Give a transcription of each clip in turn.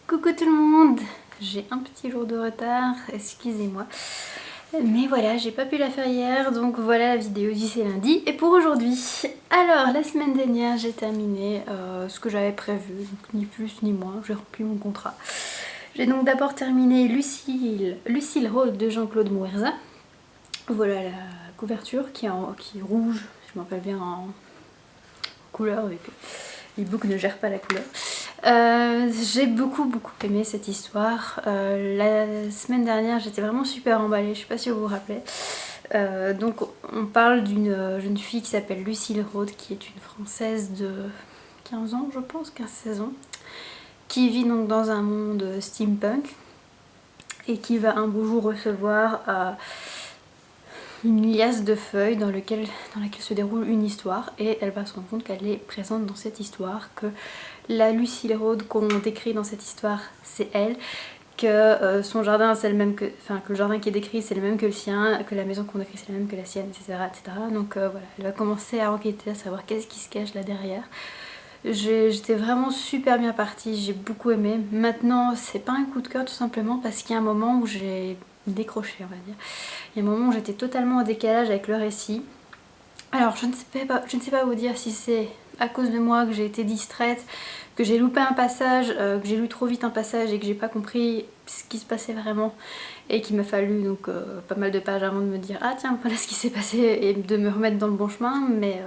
Coucou tout le monde, j'ai un petit jour de retard, excusez-moi. Mais voilà, j'ai pas pu la faire hier, donc voilà la vidéo du c'est lundi. Et pour aujourd'hui, alors la semaine dernière j'ai terminé ce que j'avais prévu, donc ni plus ni moins, j'ai rempli mon contrat. J'ai donc d'abord terminé Lucille Rose de Jean-Claude Mouerza. Voilà la couverture qui est rouge, si je me rappelle bien en couleur, avec l'ebook ne gère pas la couleur. J'ai beaucoup aimé cette histoire. La semaine dernière j'étais vraiment super emballée, je sais pas si vous vous rappelez. Donc on parle d'une jeune fille qui s'appelle Lucille Rhodes, qui est une Française de 15 ans je pense, 15-16 ans, qui vit donc dans un monde steampunk et qui va un beau jour recevoir une liasse de feuilles dans laquelle se déroule une histoire, et elle va se rendre compte qu'elle est présente dans cette histoire, que la Lucille Rhodes qu'on décrit dans cette histoire c'est elle, que son jardin c'est le même que, enfin que le jardin qui est décrit c'est le même que le sien, que la maison qu'on décrit c'est la même que la sienne, etc. Donc voilà, elle va commencer à enquêter, à savoir qu'est-ce qui se cache là derrière. J'étais vraiment super bien partie, j'ai beaucoup aimé. Maintenant c'est pas un coup de cœur tout simplement parce qu'il y a un moment où j'ai décroché, on va dire. Il y a un moment où j'étais totalement en décalage avec le récit. Alors je ne sais pas vous dire si c'est à cause de moi que j'ai été distraite, que j'ai loupé un passage, que j'ai lu trop vite un passage et que j'ai pas compris ce qui se passait vraiment, et qu'il m'a fallu donc pas mal de pages avant de me dire ah tiens voilà ce qui s'est passé et de me remettre dans le bon chemin, mais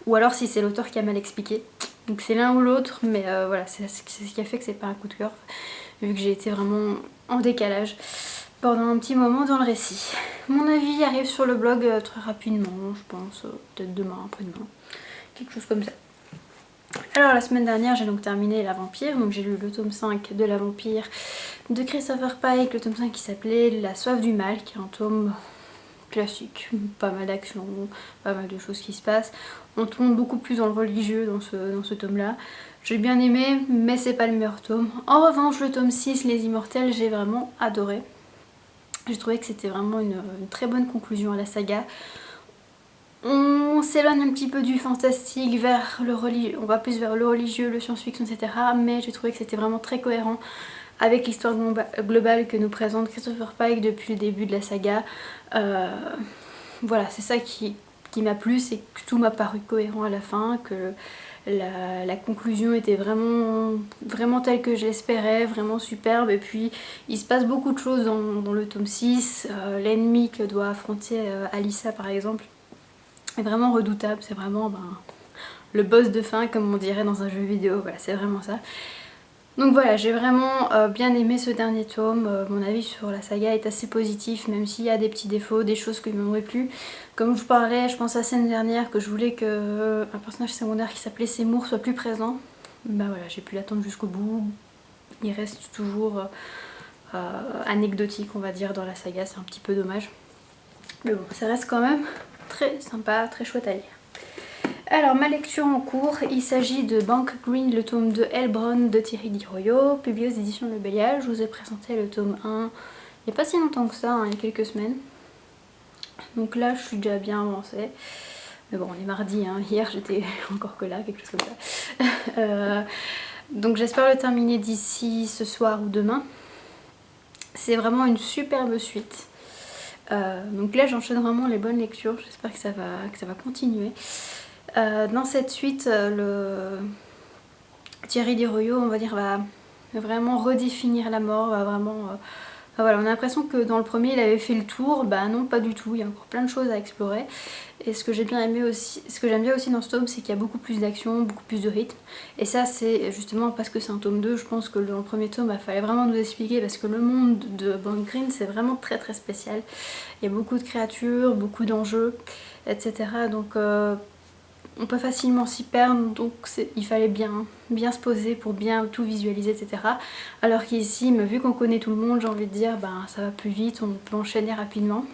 ou alors si c'est l'auteur qui a mal expliqué. Donc c'est l'un ou l'autre, mais voilà, c'est ce qui a fait que c'est pas un coup de cœur, vu que j'ai été vraiment en décalage pendant un petit moment dans le récit. Mon avis arrive sur le blog très rapidement, je pense, peut-être demain, après-demain, quelque chose comme ça. Alors la semaine dernière j'ai donc terminé La Vampire, donc j'ai lu le tome 5 de La Vampire de Christopher Pike, le tome 5 qui s'appelait La Soif du Mal, qui est un tome classique, pas mal d'action, pas mal de choses qui se passent. On tombe beaucoup plus dans le religieux dans ce tome-là. J'ai bien aimé, mais c'est pas le meilleur tome. En revanche, le tome 6, Les Immortels, j'ai vraiment adoré. J'ai trouvé que c'était vraiment une très bonne conclusion à la saga. On s'éloigne un petit peu du fantastique vers le religieux, on va plus vers le religieux, le science-fiction, etc. Mais j'ai trouvé que c'était vraiment très cohérent avec l'histoire globale que nous présente Christopher Pike depuis le début de la saga. Voilà, c'est ça qui m'a plu, c'est que tout m'a paru cohérent à la fin, que la conclusion était vraiment telle que je l'espérais, vraiment superbe. Et puis il se passe beaucoup de choses dans le tome 6. L'ennemi que doit affronter Alyssa par exemple est vraiment redoutable, c'est vraiment le boss de fin comme on dirait dans un jeu vidéo, voilà c'est vraiment ça. Donc voilà, j'ai vraiment bien aimé ce dernier tome. Mon avis sur la saga est assez positif, même s'il y a des petits défauts, des choses qui ne m'auraient plu. Comme je vous parlais, je pense la semaine dernière que je voulais qu'un personnage secondaire qui s'appelait Seymour soit plus présent. Bah voilà, j'ai pu l'attendre jusqu'au bout. Il reste toujours anecdotique on va dire dans la saga, c'est un petit peu dommage. Mais bon, ça reste quand même très sympa, très chouette à lire. Alors ma lecture en cours, il s'agit de Bank Green, le tome de Heilbronn de Thierry Diroyo, publié aux éditions Le Bélial. Je vous ai présenté le tome 1 il n'y a pas si longtemps que ça, hein, il y a quelques semaines. Donc là je suis déjà bien avancée. Mais bon on est mardi, hein. Hier j'étais encore que là, quelque chose comme ça. Donc j'espère le terminer d'ici ce soir ou demain. C'est vraiment une superbe suite. Donc là j'enchaîne vraiment les bonnes lectures, j'espère que ça va continuer. Dans cette suite, Thierry Diroyo, on va dire, va vraiment redéfinir la mort, va vraiment... voilà, on a l'impression que dans le premier il avait fait le tour, bah non pas du tout, il y a encore plein de choses à explorer. Et ce que j'ai bien aimé aussi, ce que j'aime bien aussi dans ce tome, c'est qu'il y a beaucoup plus d'action, beaucoup plus de rythme. Et ça c'est justement parce que c'est un tome 2, je pense que dans le premier tome il fallait vraiment nous expliquer, parce que le monde de Bank Green c'est vraiment très spécial. Il y a beaucoup de créatures, beaucoup d'enjeux, etc. Donc on peut facilement s'y perdre, donc il fallait bien se poser pour bien tout visualiser, etc. Alors qu'ici, vu qu'on connaît tout le monde, j'ai envie de dire, ça va plus vite, on peut enchaîner rapidement.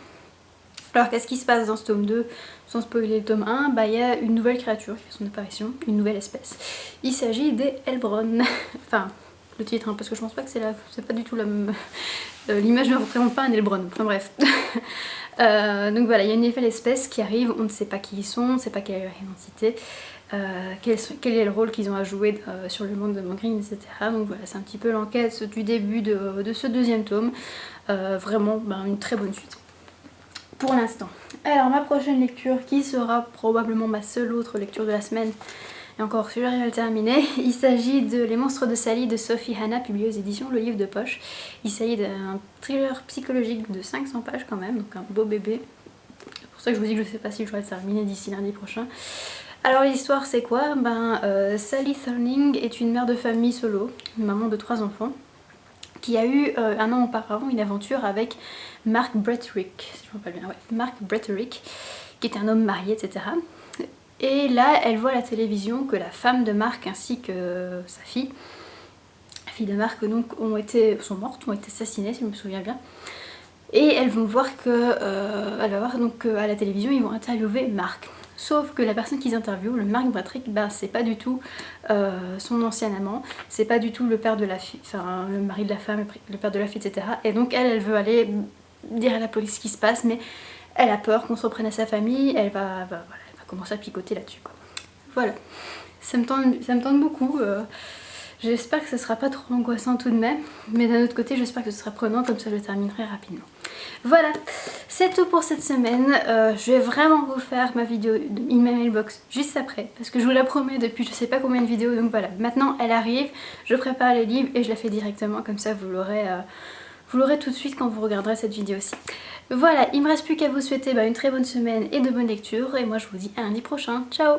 Alors qu'est-ce qui se passe dans ce tome 2, sans spoiler le tome 1, il y a une nouvelle créature qui fait son apparition, une nouvelle espèce. Il s'agit des Heilbronn. Enfin, le titre, hein, parce que je pense pas que c'est pas du tout la même... L'image ne représente pas un Heilbronn, enfin bref. Donc voilà, il y a une nouvelle espèce qui arrive, on ne sait pas qui ils sont, on ne sait pas quelle est leur identité. quel est le rôle qu'ils ont à jouer sur le monde de Mongreen, etc. Donc voilà, c'est un petit peu l'enquête du début de ce deuxième tome. Vraiment une très bonne suite pour l'instant. Alors ma prochaine lecture, qui sera probablement ma seule autre lecture de la semaine, et encore si j'arrive à le terminer, il s'agit de Les Monstres de Sally de Sophie Hannah, publié aux éditions Le Livre de Poche. Il s'agit d'un thriller psychologique de 500 pages quand même, donc un beau bébé. C'est pour ça que je vous dis que je ne sais pas si je vais le terminer d'ici lundi prochain. Alors l'histoire c'est quoi? Sally Thorning est une mère de famille solo, une maman de 3 enfants, qui a eu un an auparavant une aventure avec Mark Bretterick, si je me rappelle bien, ouais, Mark Bretterick, qui est un homme marié, etc. Et là, elle voit à la télévision que la femme de Mark ainsi que sa fille, la fille de Mark, donc, sont mortes, ont été assassinées, si je me souviens bien. Et elles vont voir que, à la télévision, ils vont interviewer Mark. Sauf que la personne qu'ils interviewent, le Mark Bretterick, c'est pas du tout son ancien amant, c'est pas du tout le père de la fille, enfin le mari de la femme, le père de la fille, etc. Et donc elle veut aller dire à la police ce qui se passe, mais elle a peur qu'on se reprenne à sa famille, elle va commencer à picoter là-dessus, quoi. Voilà, ça me tente beaucoup. J'espère que ce sera pas trop angoissant tout de même, mais d'un autre côté j'espère que ce sera prenant, comme ça je le terminerai rapidement. Voilà, c'est tout pour cette semaine. Je vais vraiment vous faire ma vidéo in my mailbox juste après, parce que je vous la promets depuis je sais pas combien de vidéos, donc voilà, maintenant elle arrive, je prépare les livres et je la fais directement, comme ça vous l'aurez tout de suite quand vous regarderez cette vidéo-ci. Voilà, il me reste plus qu'à vous souhaiter une très bonne semaine et de bonnes lectures, et moi je vous dis à lundi prochain. Ciao!